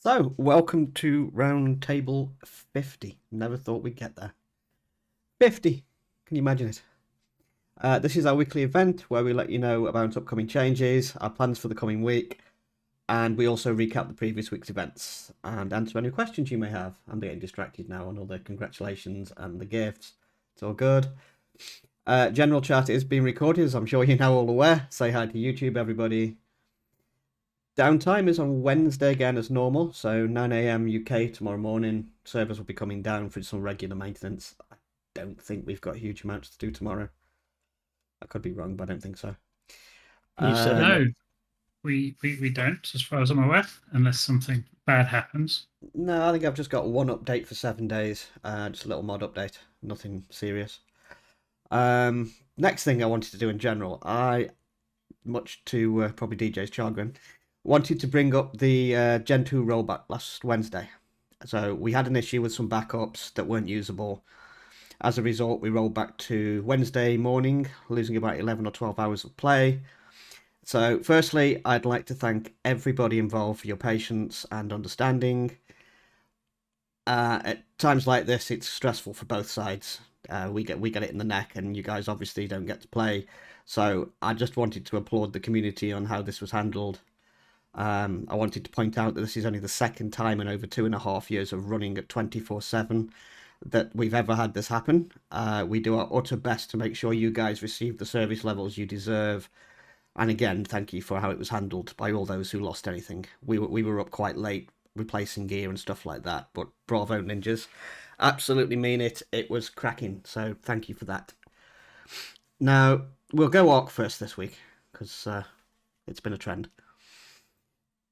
So, welcome to Roundtable 50. Never thought we'd get there. 50! Can you imagine it? This is our weekly event where we let you know about upcoming changes, our plans for the coming week, and we also recap the previous week's events and answer any questions you may have. I'm getting distracted now on all the congratulations and the gifts. It's all good. General chat is being recorded, as I'm sure you're now all aware. Say hi to YouTube, everybody. Downtime is on Wednesday again as normal, so 9 a.m. UK tomorrow morning. Servers will be coming down for some regular maintenance. I don't think we've got huge amounts to do tomorrow. I could be wrong, but I don't think so. You said No, we don't, as far as I'm aware, unless something bad happens. No, I think I've just got one update for 7 days. Just a little mod update. Nothing serious. Next thing I wanted to do in general, much to probably DJ's chagrin, wanted to bring up the Gen 2 rollback last Wednesday. So we had an issue with some backups that weren't usable. As a result, we rolled back to Wednesday morning, losing about 11 or 12 hours of play. So firstly, I'd like to thank everybody involved for your patience and understanding. At times like this, it's stressful for both sides. We get it in the neck, and you guys obviously don't get to play. So I just wanted to applaud the community on how this was handled. I wanted to point out that this is only the second time in over 2.5 years of running at 24/7 that we've ever had this happen. We do our utter best to make sure you guys receive the service levels you deserve. And again, thank you for how it was handled by all those who lost anything. We were up quite late replacing gear and stuff like that, but bravo ninjas. Absolutely mean it. It was cracking, so thank you for that. Now, we'll go ARC first this week, because it's been a trend.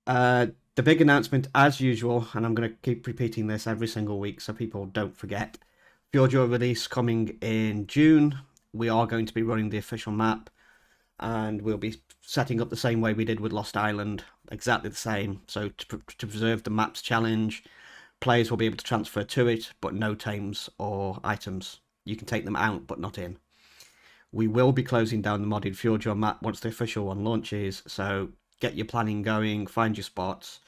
The big announcement, as usual, and I'm going to keep repeating this every single week so people don't forget. Fjordur release coming in June. We are going to be running the official map, and we'll be setting up the same way we did with Lost Island, exactly the same. So to preserve the map's challenge, players will be able to transfer to it, but no tames or items. You can take them out, but not in. We will be closing down the modded Fjordur map once the official one launches, so get your planning going, find your spots.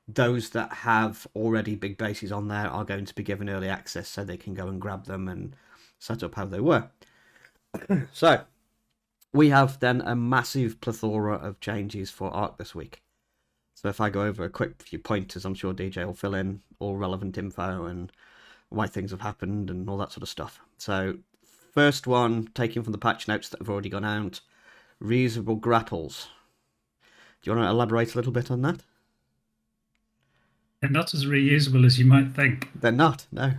Those that have already big bases on there are going to be given early access so they can go and grab them and set up how they were. So, we have then a massive plethora of changes for ARC this week. So if I go over a quick few pointers, I'm sure DJ will fill in all relevant info and why things have happened and all that sort of stuff. So, first one, taken from the patch notes that have already gone out, reusable grapples. Do you want to elaborate a little bit on that? They're not as reusable as you might think. They're not, no.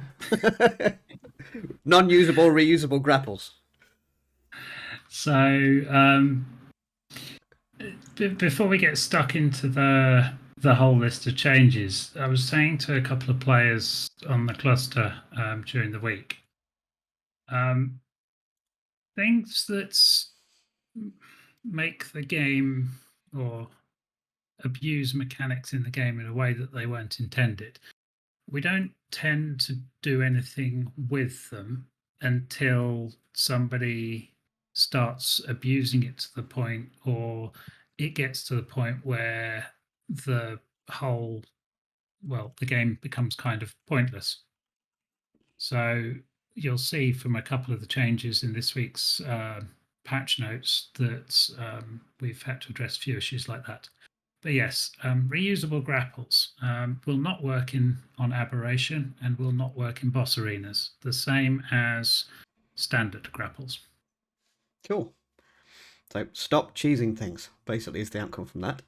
Non-usable, reusable grapples. So, before we get stuck into the whole list of changes, I was saying to a couple of players on the cluster during the week, things that make the game or abuse mechanics in the game in a way that they weren't intended. We don't tend to do anything with them until somebody starts abusing it to the point, or it gets to the point where the game becomes kind of pointless. So you'll see from a couple of the changes in this week's patch notes that we've had to address a few issues like that. But yes, reusable grapples will not work on Aberration and will not work in boss arenas, the same as standard grapples. Cool. So stop cheesing things, basically, is the outcome from that.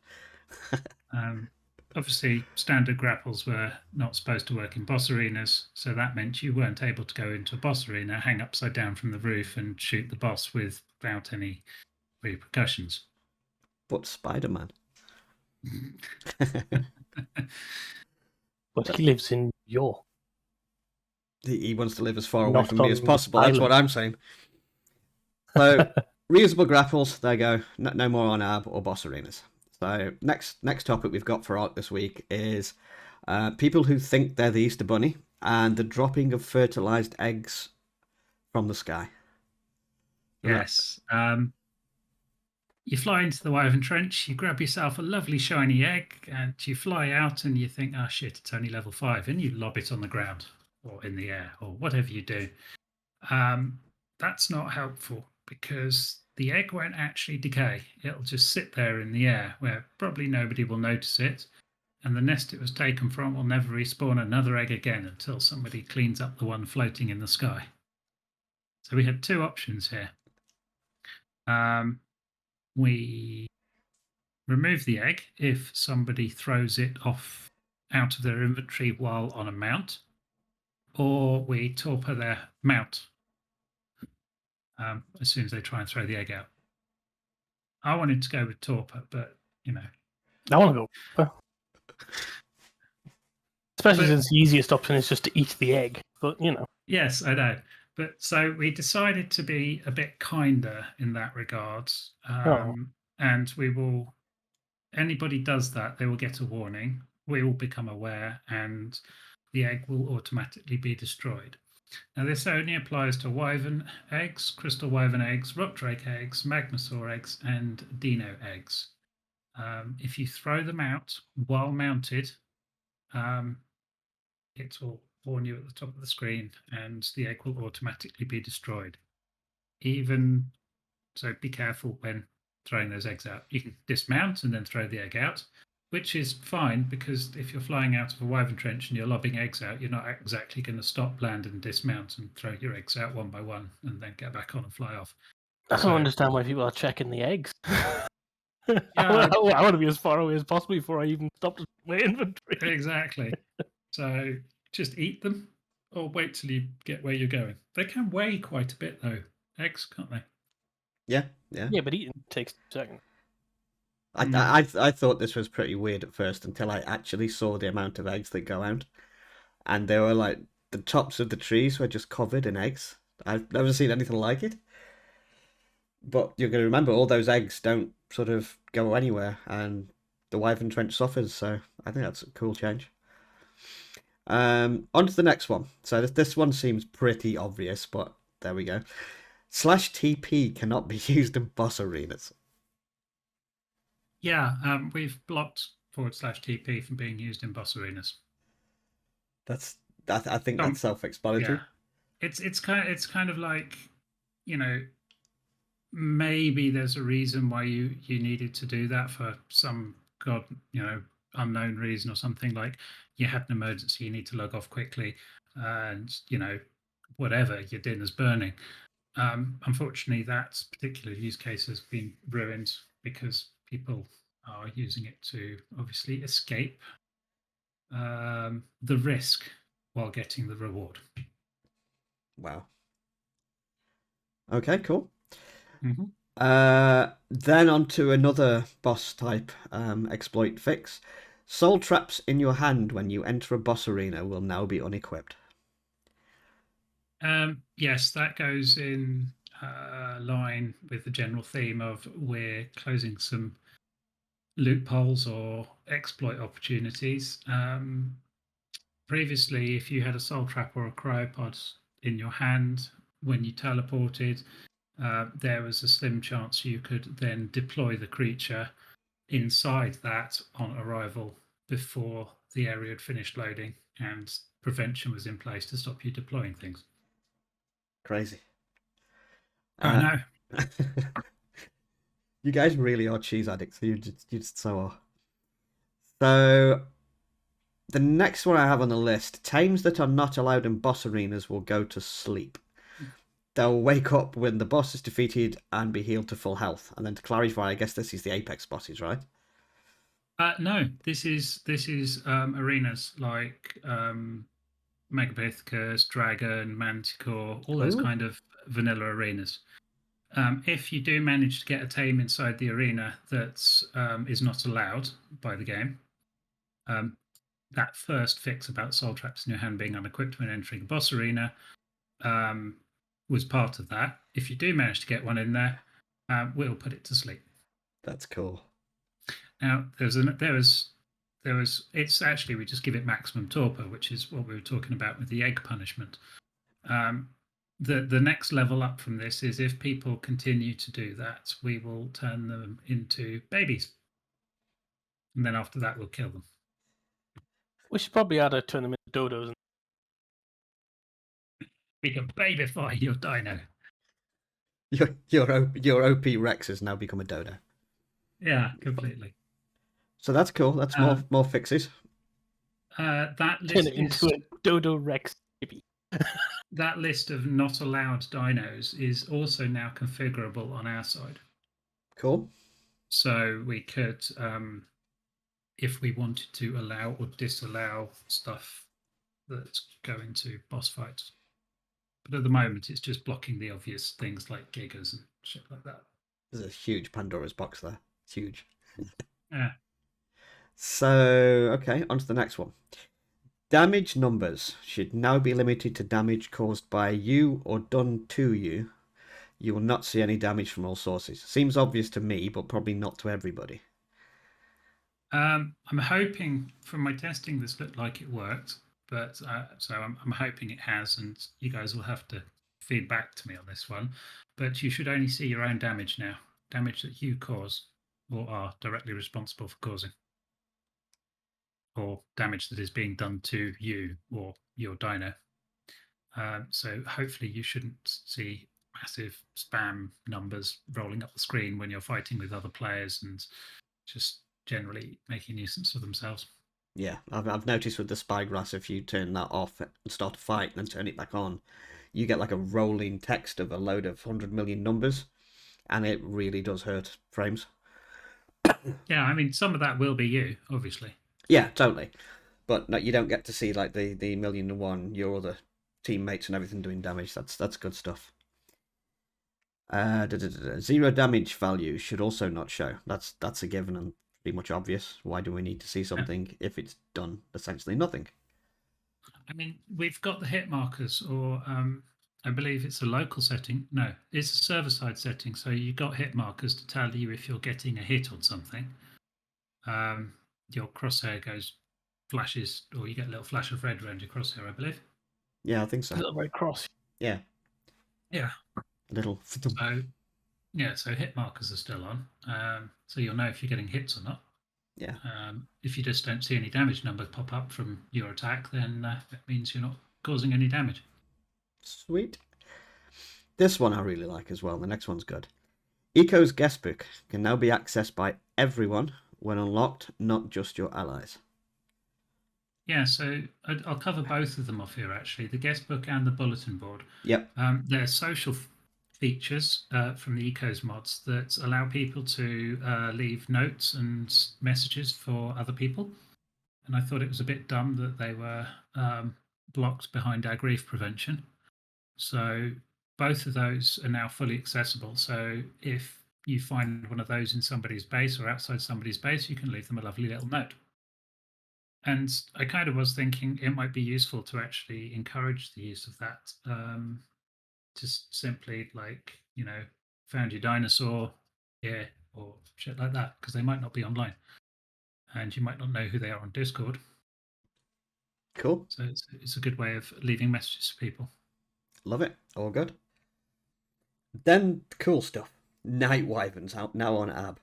Obviously, standard grapples were not supposed to work in boss arenas, so that meant you weren't able to go into a boss arena, hang upside down from the roof and shoot the boss without any repercussions. But Spider-Man. But he lives in York. He wants to live as far away Not from me as on possible. That's island. what I'm saying. So, reusable grapples, there you go. No more on AB or boss arenas. So, next topic we've got for ARC this week is people who think they're the Easter Bunny and the dropping of fertilized eggs from the sky. Yes. you fly into the Wyvern Trench, you grab yourself a lovely shiny egg, and you fly out and you think, oh shit, it's only level 5, and you lob it on the ground or in the air or whatever you do. That's not helpful because the egg won't actually decay. It'll just sit there in the air where probably nobody will notice it. And the nest it was taken from will never respawn another egg again until somebody cleans up the one floating in the sky. So we had two options here. We remove the egg if somebody throws it off out of their inventory while on a mount, or we torpor their mount as soon as they try and throw the egg out. I wanted to go with torpor, but I want to go. Especially since the easiest option is just to eat the egg. But Yes, I know. But so we decided to be a bit kinder in that regard. And we will, anybody does that, they will get a warning. We will become aware and the egg will automatically be destroyed. Now, this only applies to wyvern eggs, crystal wyvern eggs, rock drake eggs, magnosaur eggs, and dino eggs. If you throw them out while mounted, it will warn you at the top of the screen and the egg will automatically be destroyed. Even so, be careful when throwing those eggs out. You can dismount and then throw the egg out, which is fine because if you're flying out of a wyvern trench and you're lobbing eggs out, you're not exactly going to stop, land, and dismount and throw your eggs out one by one and then get back on and fly off. I don't understand why people are checking the eggs. Yeah, I want to be as far away as possible before I even stop my inventory. Exactly. So just eat them or wait till you get where you're going. They can weigh quite a bit though, eggs, can't they? Yeah. Yeah, but eating takes a second. I thought this was pretty weird at first until I actually saw the amount of eggs that go out, and they were like the tops of the trees were just covered in eggs. I've never seen anything like it. But you're going to remember all those eggs don't sort of go anywhere, and the wyvern trench suffers. So I think that's a cool change. On to the next one. So this one seems pretty obvious, but there we go. /TP cannot be used in boss arenas. Yeah, we've blocked /TP from being used in boss arenas. I think that's self-explanatory. Yeah, it's kind of like, maybe there's a reason why you needed to do that for some unknown reason or something, like you had an emergency, you need to log off quickly, and whatever, your dinner's burning. Unfortunately, that particular use case has been ruined because people are using it to obviously escape the risk while getting the reward. Wow. Okay, cool. Mm-hmm. Then on to another boss type exploit fix. Soul traps in your hand when you enter a boss arena will now be unequipped. Yes, that goes in line with the general theme of we're closing some loopholes or exploit opportunities. Previously, if you had a soul trap or a cryopod in your hand when you teleported, there was a slim chance you could then deploy the creature inside that on arrival before the area had finished loading, and prevention was in place to stop you deploying things. Crazy. I know. You guys really are cheese addicts. You just so are. So the next one I have on the list: tames that are not allowed in boss arenas will go to sleep. They'll wake up when the boss is defeated and be healed to full health. And then to clarify, I guess this is the Apex bosses, right? No, this is arenas like Megapithecus, Dragon, Manticore, all those kind of vanilla arenas. If you do manage to get a tame inside the arena that is not allowed by the game, that first fix about soul traps in your hand being unequipped when entering a boss arena was part of that. If you do manage to get one in there, we'll put it to sleep. That's cool. Now, it's actually, we just give it maximum torpor, which is what we were talking about with the egg punishment. the next level up from this is if people continue to do that, we will turn them into babies, and then after that, we'll kill them. We should probably add a tournament of dodos. We can babyfy your dino. Your OP Rex has now become a dodo. Yeah, completely. So that's cool. That's more fixes. That Turn list it into a dodo Rex baby. that list of not allowed dinos is also now configurable on our side. Cool. So we could, if we wanted to allow or disallow stuff that's going to boss fights. But at the moment, it's just blocking the obvious things like gigas and shit like that. There's a huge Pandora's box there. It's huge. Yeah. So, okay, on to the next one. Damage numbers should now be limited to damage caused by you or done to you. You will not see any damage from all sources. Seems obvious to me, but probably not to everybody. I'm hoping from my testing this looked like it worked, but so I'm hoping it has, and you guys will have to feed back to me on this one. But you should only see your own damage now, damage that you cause or are directly responsible for causing, or damage that is being done to you or your dino. So hopefully you shouldn't see massive spam numbers rolling up the screen when you're fighting with other players and just generally making nuisance of themselves. Yeah, I've noticed with the spyglass, if you turn that off and start a fight and then turn it back on, you get like a rolling text of a load of 100 million numbers, and it really does hurt frames. Yeah, I mean, some of that will be you, obviously. Yeah, totally. But no, you don't get to see like the 1,000,001 your other teammates and everything doing damage. That's good stuff. Zero damage value should also not show. That's a given and pretty much obvious. Why do we need to see something if it's done essentially nothing? I mean, we've got the hit markers, or I believe it's a local setting. No, it's a server-side setting. So you got hit markers to tell you if you're getting a hit on something. Your crosshair flashes, or you get a little flash of red around your crosshair, I believe. Yeah, I think so. A little red cross. Yeah. Yeah. A little. So yeah, so hit markers are still on. So you'll know if you're getting hits or not. Yeah. If you just don't see any damage numbers pop up from your attack, then that means you're not causing any damage. Sweet. This one I really like as well. The next one's good. Eco's guestbook can now be accessed by everyone when unlocked, not just your allies. Yeah, so I'll cover both of them off here actually, the guestbook and the bulletin board. Yep. They're social features from the Ecos mods that allow people to leave notes and messages for other people. And I thought it was a bit dumb that they were blocked behind our grief prevention. So both of those are now fully accessible. So if you find one of those in somebody's base or outside somebody's base, you can leave them a lovely little note. And I kind of was thinking it might be useful to actually encourage the use of that. Just simply like, found your dinosaur here or shit like that, because they might not be online. And you might not know who they are on Discord. Cool. So it's a good way of leaving messages to people. Love it. All good. Then cool stuff. Night Wyverns out now on AB.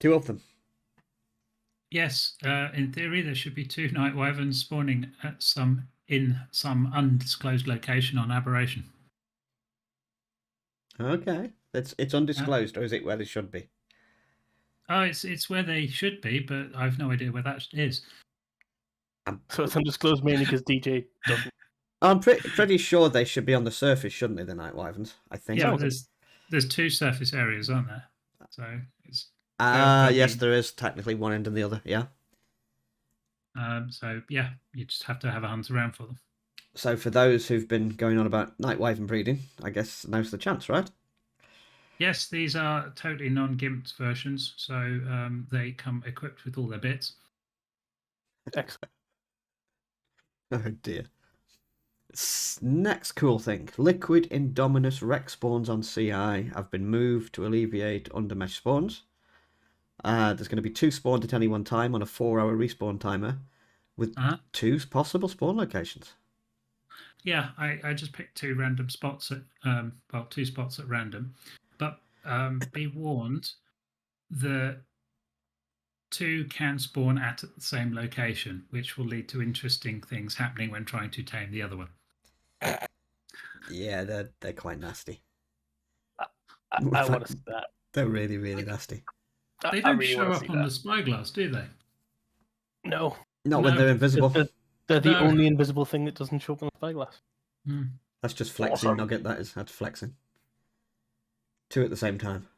2 of them. Yes, in theory there should be 2 night wyverns spawning in some undisclosed location on Aberration. Okay. It's undisclosed, or is it where they should be? Oh, it's where they should be, but I've no idea where that is. So it's undisclosed mainly because DJ doesn't. I'm pretty sure they should be on the surface, shouldn't they, the Night Wyverns? I think. Yeah, So. there's 2 surface areas, aren't there? So it's yes, there is technically one end and the other, yeah. So yeah, you just have to have a hunt around for them. So for those who've been going on about night wyvern breeding, I guess now's the chance, right? Yes, these are totally non-gimped versions, so they come equipped with all their bits. Excellent. Oh dear. Next cool thing. Liquid Indominus Rex spawns on CI have been moved to alleviate undermesh spawns. There's going to be 2 spawned at any one time on a 4-hour respawn timer with 2 possible spawn locations. yeah, I just picked two random spots at well, two spots at random, but be warned that two can spawn at the same location, which will lead to interesting things happening when trying to tame the other one. Yeah, they're quite nasty. I want to see that. They're really, really nasty. They I don't really show want to up see on that. the spyglass, do they? No, Not when No. they're invisible. they're the No. only invisible thing that doesn't show up on the spyglass. Hmm. That's just flexing, Awesome. Nugget. That is. That's flexing. Two at the same time.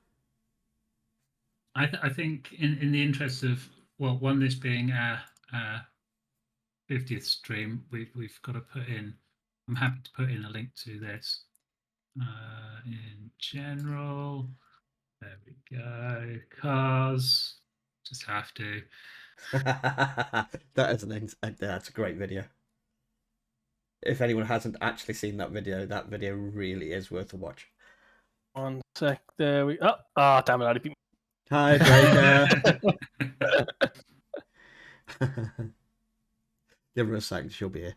I think in the interest of, well, one, this being our 50th stream, we've got to put in. I'm happy to put in a link to this in general. There we go. Cars. Just have to. That is that's a great video. If anyone hasn't actually seen that video really is worth a watch. 1 sec. There we. Oh, damn it! Hi, Draker. Give her a second, she'll be here.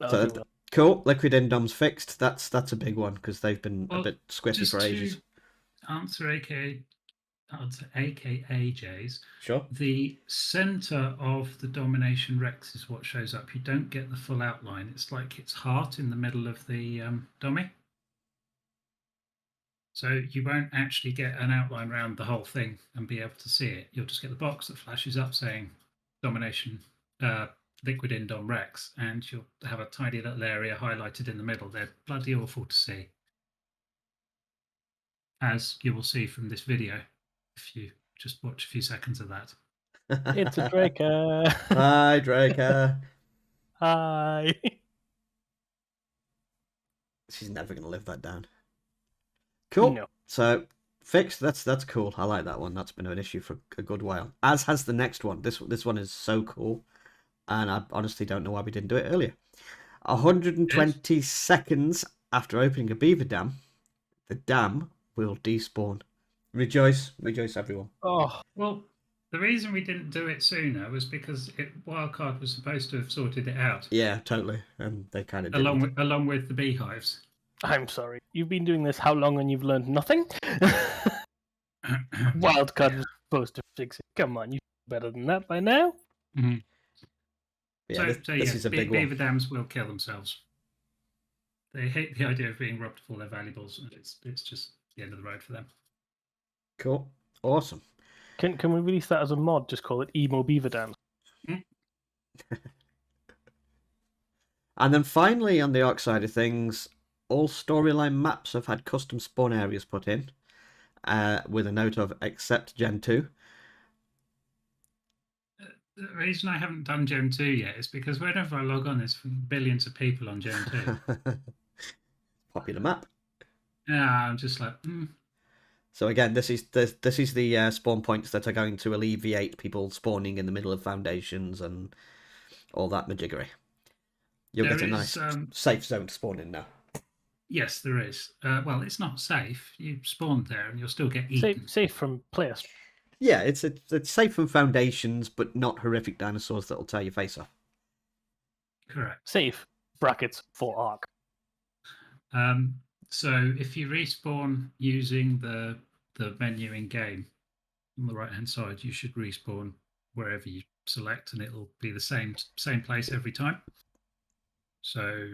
So, cool. Liquid Indom's fixed. That's a big one because they've been a bit squiffy for ages. Answer AKAJs. Sure. The center of the domination Rex is what shows up. You don't get the full outline. It's like its heart in the middle of the dummy. So you won't actually get an outline around the whole thing and be able to see it. You'll just get the box that flashes up saying domination liquid indom Rex, and you'll have a tiny little area highlighted in the middle. They're bloody awful to see, as you will see from this video if you just watch a few seconds of that. It's a Draker. Hi, Draker. Hi. She's never going to live that down. Cool. No. So, fixed. That's cool. I like that one. That's been an issue for a good while. As has the next one. This one is so cool. And I honestly don't know why we didn't do it earlier. 120 seconds after opening a beaver dam, the dam will despawn. Rejoice, everyone. Oh, well, the reason we didn't do it sooner was because Wildcard was supposed to have sorted it out. Yeah, totally. And they kind of did. Along with the beehives. I'm sorry. You've been doing this how long and you've learned nothing? Wildcard was supposed to fix it. Come on, you better than that by now. Mm-hmm. Yeah, this is a big one. Beaver dams will kill themselves. They hate the idea of being robbed of all their valuables, and it's just the end of the road for them. Cool. Awesome. Can we release that as a mod? Just call it Emo Beaver Dams. And then finally, on the Ark side of things, all storyline maps have had custom spawn areas put in, with a note of except Gen 2. The reason I haven't done Gen 2 yet is because whenever I log on, there's billions of people on Gen 2. Popular map. Yeah, I'm just like, So again, this is the spawn points that are going to alleviate people spawning in the middle of foundations and all that majiggery. You'll get a nice safe zone to spawn in now. Yes, there is. Well, it's not safe. You spawned there and you'll still get eaten. Safe from players. Yeah, it's safe from foundations, but not horrific dinosaurs that'll tear your face off. Correct. Safe brackets for Ark. So if you respawn using the menu in game on the right hand side, you should respawn wherever you select, and it'll be the same place every time. So,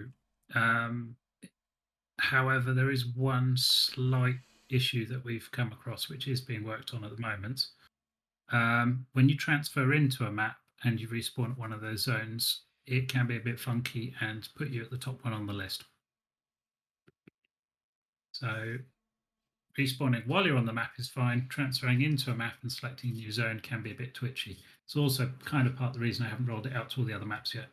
however, there is one slight issue that we've come across, which is being worked on at the moment. When you transfer into a map and you respawn at one of those zones, it can be a bit funky and put you at the top one on the list. So respawning while you're on the map is fine. Transferring into a map and selecting a new zone can be a bit twitchy. It's also kind of part of the reason I haven't rolled it out to all the other maps yet.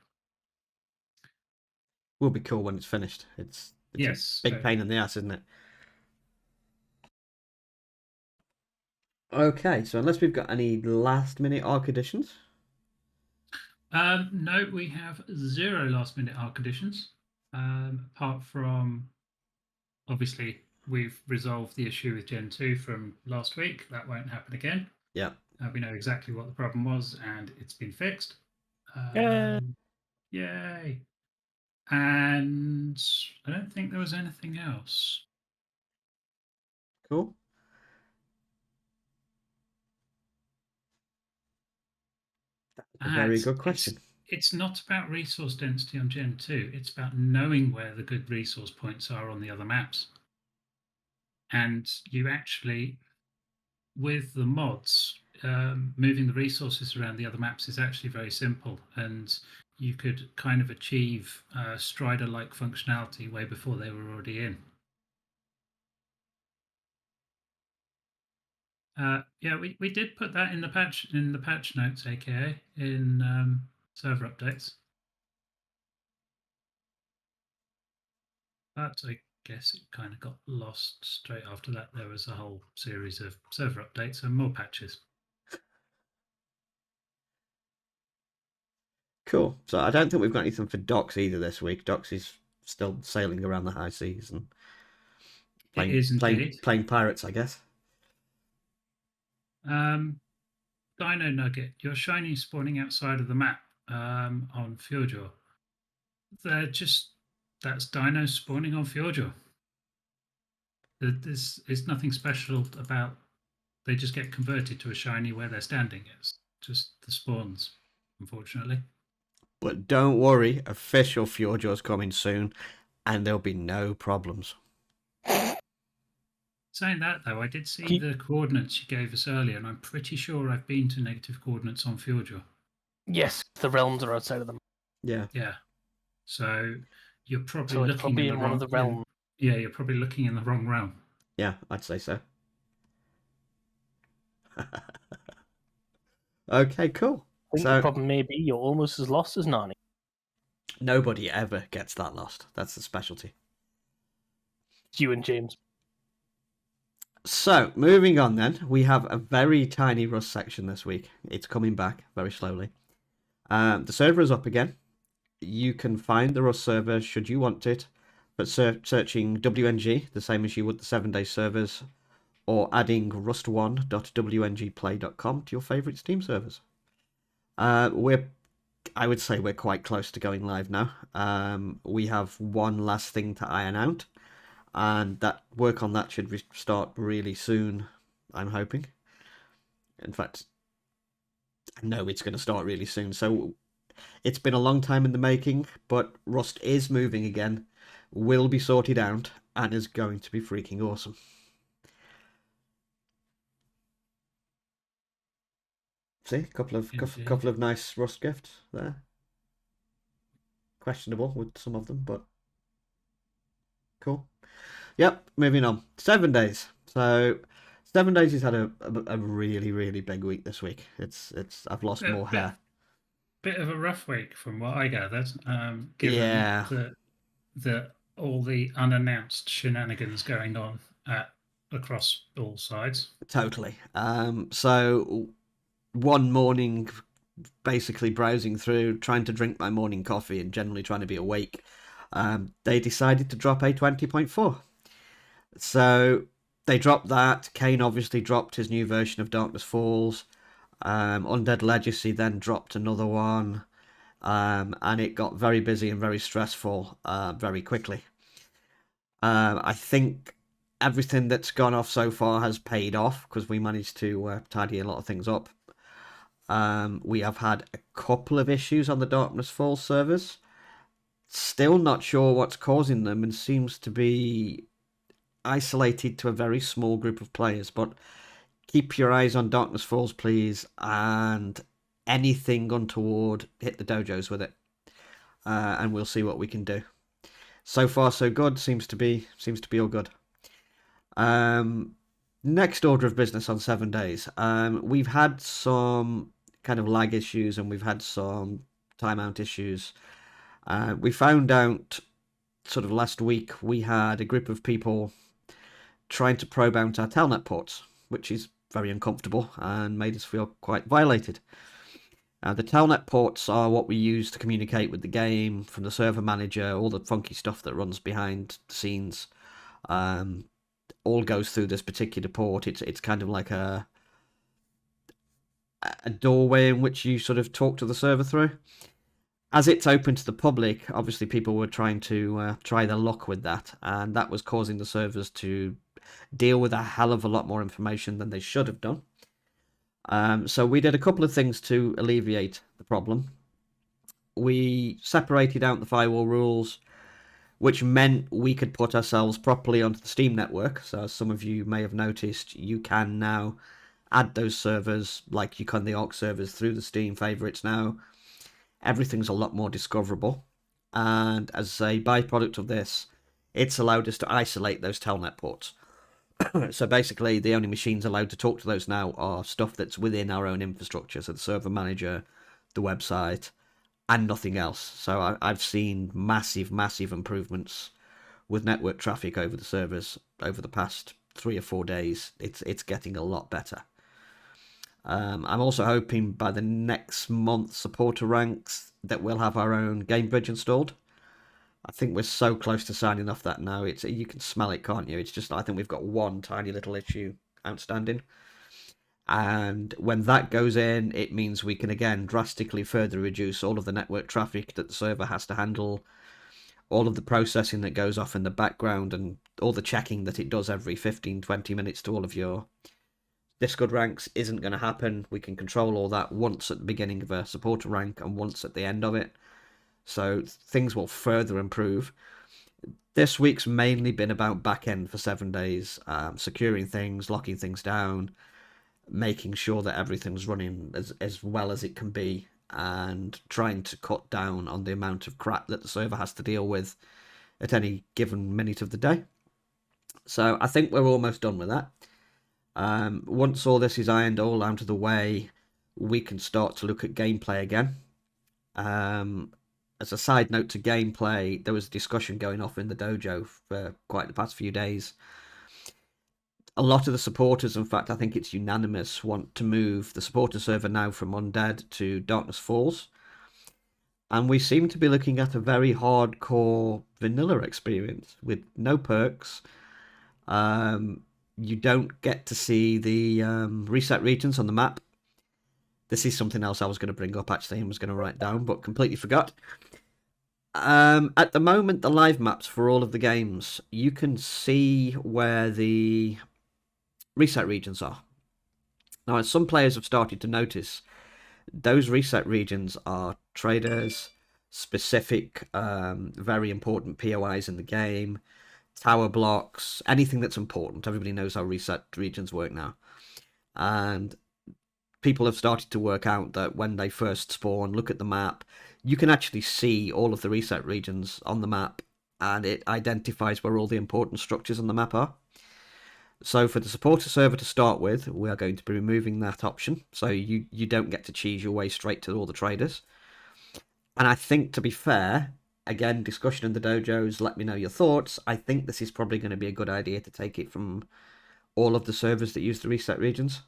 Will be cool when it's finished. It's yes, a big pain in the ass, isn't it? Okay, so unless we've got any last-minute Ark additions? No, we have 0 last-minute Ark additions. Apart from, obviously, we've resolved the issue with Gen 2 from last week. That won't happen again. Yeah. We know exactly what the problem was, and it's been fixed. Yeah. Yay! And I don't think there was anything else. Cool. A very good question. It's not about resource density on Gen 2. It's about knowing where the good resource points are on the other maps. And you actually, with the mods, moving the resources around the other maps is actually very simple. And you could kind of achieve Strider-like functionality way before they were already in. Yeah, we did put that in the patch notes, aka in server updates. But I guess it kind of got lost straight after that. There was a whole series of server updates and more patches. Cool. So I don't think we've got anything for Docs either this week. Docs is still sailing around the high seas and It is indeed. playing pirates, I guess. Dino Nugget, your shiny spawning outside of the map on Fjordjord. That's dinos spawning on Fjordjord. There's nothing special about. They just get converted to a shiny where they're standing. It's just the spawns, unfortunately. But don't worry, official Fjordjord's coming soon, and there'll be no problems. Saying that, though, I did see the coordinates you gave us earlier, and I'm pretty sure I've been to negative coordinates on Fjordjord. Yes, the realms are outside of them. Yeah. Yeah. So you're probably looking probably in the one of the realms. Yeah, you're probably looking in the wrong realm. Yeah, I'd say so. Okay, cool. I think the problem may be you're almost as lost as Nani. Nobody ever gets that lost. That's the specialty. You and James. So, moving on then, we have a very tiny Rust section this week. It's coming back very slowly. The server is up again. You can find the Rust server should you want it, but searching WNG, the same as you would the 7-day servers, or adding rust1.wngplay.com to your favourite Steam servers. I would say we're quite close to going live now. We have one last thing to iron out, and that work on that should start really soon, I'm hoping. In fact, I know it's going to start really soon. So it's been a long time in the making, but Rust is moving again, will be sorted out, and is going to be freaking awesome. See, a couple of nice Rust gifts there. Questionable with some of them, but cool. Yep, moving on. 7 days. So 7 days has had a really, really big week this week. I've lost more hair. Bit of a rough week from what I gathered. Given the all the unannounced shenanigans going on across all sides. Totally. So one morning, basically browsing through, trying to drink my morning coffee and generally trying to be awake, they decided to drop a 20.4. So they dropped that. Kane obviously dropped his new version of Darkness Falls. Undead Legacy then dropped another one. And it got very busy and very stressful very quickly. I think everything that's gone off so far has paid off because we managed to tidy a lot of things up. We have had a couple of issues on the Darkness Falls servers. Still not sure what's causing them, and seems to be isolated to a very small group of players. But keep your eyes on Darkness Falls, please, and anything untoward, hit the dojos with it, and we'll see what we can do. So far, so good. Seems to be all good. Next order of business on 7 days. We've had some kind of lag issues and we've had some timeout issues. We found out sort of last week we had a group of people trying to probe out our telnet ports, which is very uncomfortable and made us feel quite violated. The telnet ports are what we use to communicate with the game from the server manager, all the funky stuff that runs behind the scenes. All goes through this particular port. It's kind of like a doorway in which you sort of talk to the server through. as it's open to the public, obviously people were trying to try their luck with that, and that was causing the servers to deal with a hell of a lot more information than they should have done. So we did a couple of things to alleviate the problem. We separated out the firewall rules, which meant we could put ourselves properly onto the Steam network. So as some of you may have noticed, you can now add those servers like you can the Orc servers through the Steam favorites now. Everything's a lot more discoverable. And as a byproduct of this, it's allowed us to isolate those telnet ports. So basically, the only machines allowed to talk to those now are stuff that's within our own infrastructure. So the server manager, the website, and nothing else. So I've seen massive, massive improvements with network traffic over the servers over the past 3 or 4 days. It's getting a lot better. I'm also hoping by the next month supporter ranks that we'll have our own game bridge installed. I think we're so close to signing off that now. You can smell it, can't you? It's just I think we've got one tiny little issue outstanding. And when that goes in, it means we can again drastically further reduce all of the network traffic that the server has to handle, all of the processing that goes off in the background, and all the checking that it does every 15-20 minutes to all of your Discord ranks isn't going to happen. We can control all that once at the beginning of a supporter rank and once at the end of it. So things will further improve. This week's mainly been about back end for 7 days, securing things, locking things down, making sure that everything's running as well as it can be, and trying to cut down on the amount of crap that the server has to deal with at any given minute of the day. So I think we're almost done with that. Once all this is ironed all out of the way, we can start to look at gameplay again. As a side note to gameplay, there was a discussion going off in the dojo for quite the past few days. A lot of the supporters, in fact, I think it's unanimous, want to move the supporter server now from Undead to Darkness Falls. And we seem to be looking at a very hardcore vanilla experience with no perks. You don't get to see the reset regions on the map. This is something else I was going to bring up actually and was going to write down, but completely forgot. At the moment, the live maps for all of the games, you can see where the reset regions are. Now, as some players have started to notice, those reset regions are traders, specific, very important POIs in the game, tower blocks, anything that's important. Everybody knows how reset regions work now. And people have started to work out that when they first spawn, look at the map, you can actually see all of the reset regions on the map, and it identifies where all the important structures on the map are. So for the supporter server to start with, we are going to be removing that option. So you don't get to cheese your way straight to all the traders. And I think, to be fair, again, discussion in the dojos, let me know your thoughts. I think this is probably going to be a good idea to take it from all of the servers that use the reset regions.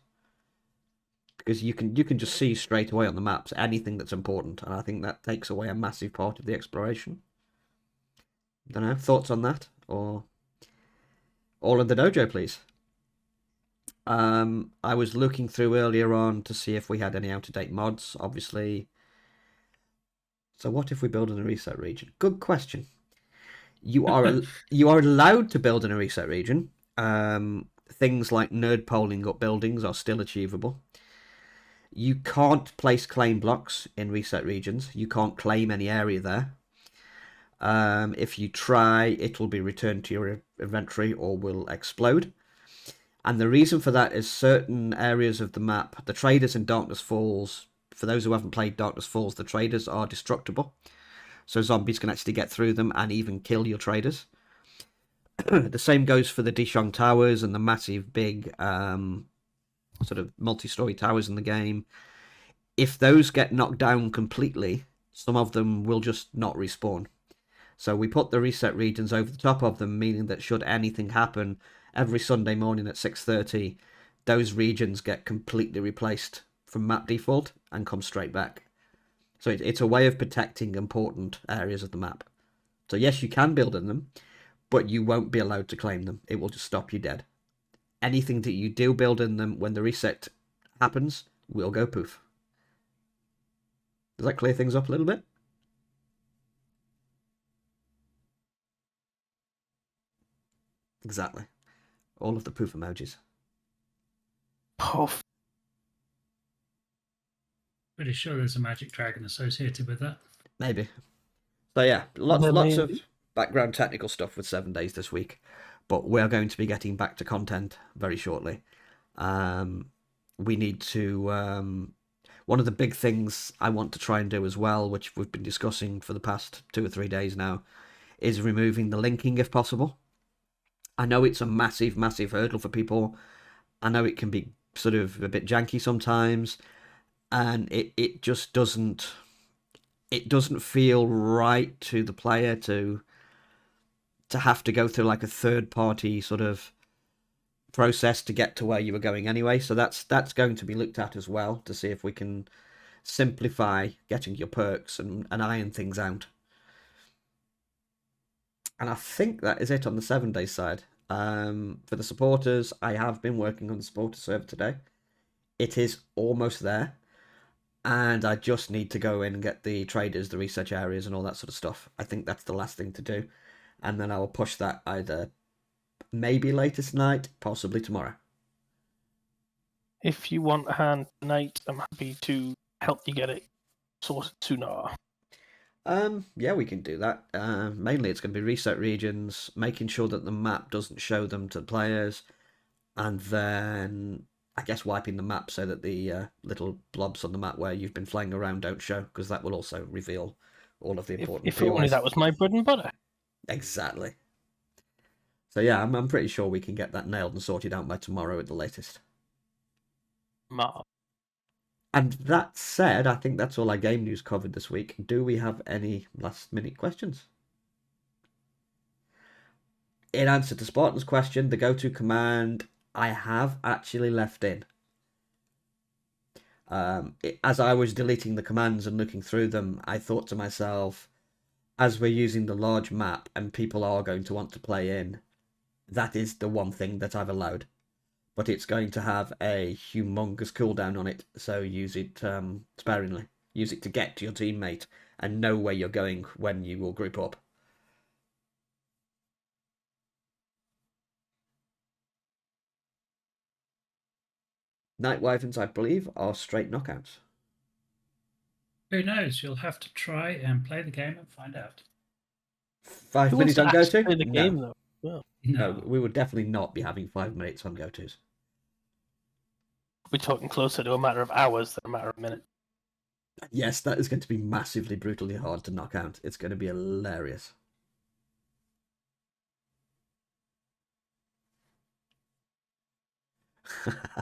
Because you can just see straight away on the maps anything that's important. And I think that takes away a massive part of the exploration. Don't know, thoughts on that? Or all in the dojo, please. I was looking through earlier on to see if we had any out-of-date mods, obviously. So what if we build in a reset region? Good question. You are allowed to build in a reset region. Things like nerd polling up buildings are still achievable. You can't place claim blocks in reset regions. You can't claim any area there. If you try, it will be returned to your inventory or will explode. And the reason for that is certain areas of the map, the traders in Darkness Falls, for those who haven't played Darkness Falls, the traders are destructible. So zombies can actually get through them and even kill your traders. The same goes for the Dishong Towers and the massive big sort of multi-story towers in the game. If those get knocked down completely, some of them will just not respawn. So we put the reset regions over the top of them, meaning that should anything happen every Sunday morning at 6:30, those regions get completely replaced from map default and come straight back. So it's a way of protecting important areas of the map. So yes, you can build in them, but you won't be allowed to claim them. It will just stop you dead. Anything that you do build in them when the reset happens will go poof. Does that clear things up a little bit? Exactly. All of the poof emojis. Oh, Pretty sure there's a magic dragon associated with that. Maybe. So yeah, lots There lots may of be. background technical stuff with 7 days this week, but we're going to be getting back to content very shortly. We need to. One of the big things I want to try and do as well, which we've been discussing for the past 2 or 3 days now, is removing the linking if possible. I know it's a massive, massive hurdle for people. I know it can be sort of a bit janky sometimes, and it just doesn't feel right to the player to have to go through like a third party sort of process to get to where you were going anyway. So that's going to be looked at as well to see if we can simplify getting your perks and iron things out. And I think that is it on the 7 day side. For the supporters, I have been working on the supporter server today. It is almost there. And I just need to go in and get the traders, the research areas, and all that sort of stuff. I think that's the last thing to do. And then I will push that either maybe later tonight, possibly tomorrow. If you want a hand tonight, I'm happy to help you get it sorted sooner. Yeah, we can do that. Mainly it's going to be reset regions, making sure that the map doesn't show them to players, and then I guess wiping the map so that the little blobs on the map where you've been flying around don't show, because that will also reveal all of the important If only POIs. that was my bread and butter. Exactly. So yeah, I'm pretty sure we can get that nailed and sorted out by tomorrow at the latest. Ma. And that said, I think that's all our game news covered this week. Do we have any last minute questions? In answer to Spartan's question, the go-to command I have actually left in. As I was deleting the commands and looking through them, I thought to myself, as we're using the large map and people are going to want to play in, that is the one thing that I've allowed. But it's going to have a humongous cooldown on it, so use it sparingly. Use it to get to your teammate and know where you're going when you will group up. Night Wyverns, I believe, are straight knockouts. Who knows? You'll have to try and play the game and find out. 5 Who wants minutes on to actually go-to? play the No. game, though? Well, No, we would definitely not be having 5 minutes on go-tos. we're talking closer to a matter of hours than a matter of minutes. Yes, that is going to be massively brutally hard to knock out. It's going to be hilarious.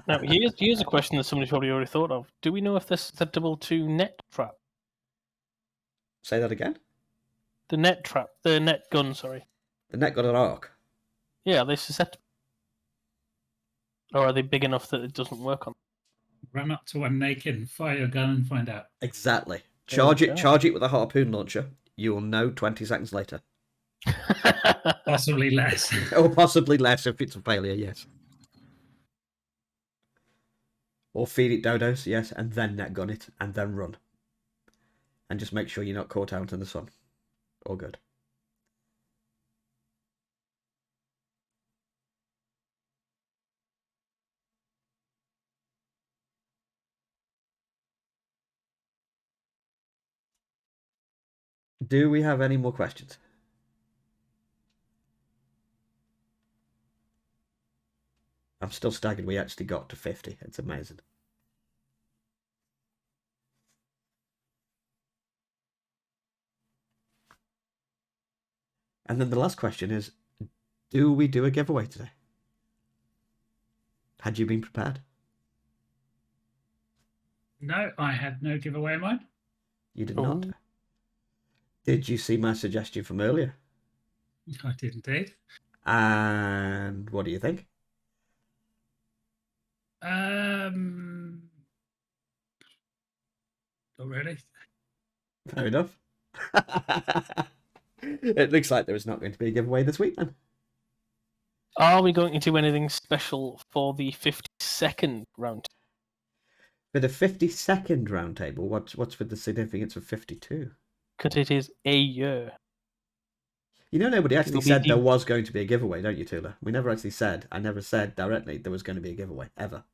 Now, here's a question that somebody's probably already thought of. Do we know if this is susceptible to net trap? Say that again? The net trap, the net gun, sorry. The net got an arc. Yeah, are they susceptible? Or are they big enough that it doesn't work on Run up to one naked and fire your gun and find out. Exactly. There we go. Charge it with a harpoon launcher. You will know 20 seconds later. them? Possibly less. Or possibly less if it's a failure, yes. Or feed it dodos, yes, and then net gun it, and then run. And just make sure you're not caught out in the sun. All good. Do we have any more questions? I'm still staggered we actually got to 50. It's amazing. And then the last question is, do we do a giveaway today? Had you been prepared? No, I had no giveaway in mind. You did not. Did you see my suggestion from earlier? I did indeed. And what do you think? Not really. Fair enough. It looks like there is not going to be a giveaway this week then. Are we going to do anything special for the 52nd round? For the 52nd roundtable, what's with the significance of 52? Because it is a year. You know, nobody actually It'll be said there the- was going to be a giveaway, don't you, Tula? We never actually said. I never said directly there was going to be a giveaway ever.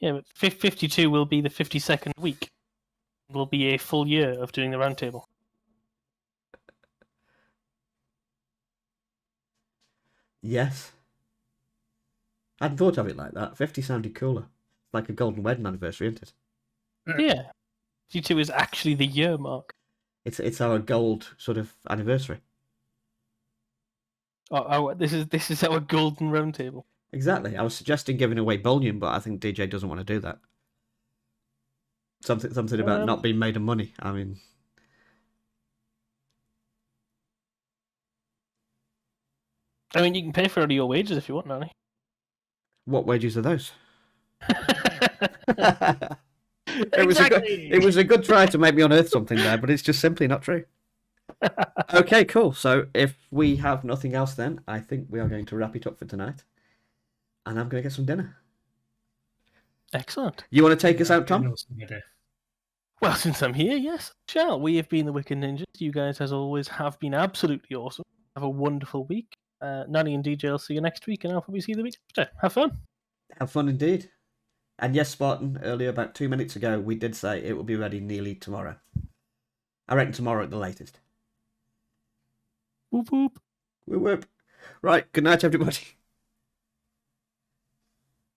Yeah, but 52 will be the 52nd week. It will be a full year of doing the roundtable. Yes. I hadn't thought of it like that. 50 sounded cooler. Like a golden wedding anniversary, isn't it? Yeah. 52 is actually the year mark. It's our gold sort of anniversary. This is our golden roundtable. Exactly. I was suggesting giving away bullion, but I think DJ doesn't want to do that. Something about not being made of money. I mean, you can pay for all your wages if you want, Nanny. what wages are those? Exactly. It was a good try to make me unearth something there, but it's just simply not true. Okay, cool. So if we have nothing else, then I think we are going to wrap it up for tonight, and I'm going to get some dinner. Excellent. You want to take us out, Tom? Well, since I'm here, yes, shall. We have been the Wicked Ninjas. You guys, as always, have been absolutely awesome. Have a wonderful week. Nanny and DJ will see you next week, and I'll probably see you the week after. Have fun. Have fun indeed. And yes, Spartan, earlier, about 2 minutes ago, we did say it will be ready nearly tomorrow. I reckon tomorrow at the latest. Whoop whoop. Whoop whoop. Right, good night, everybody.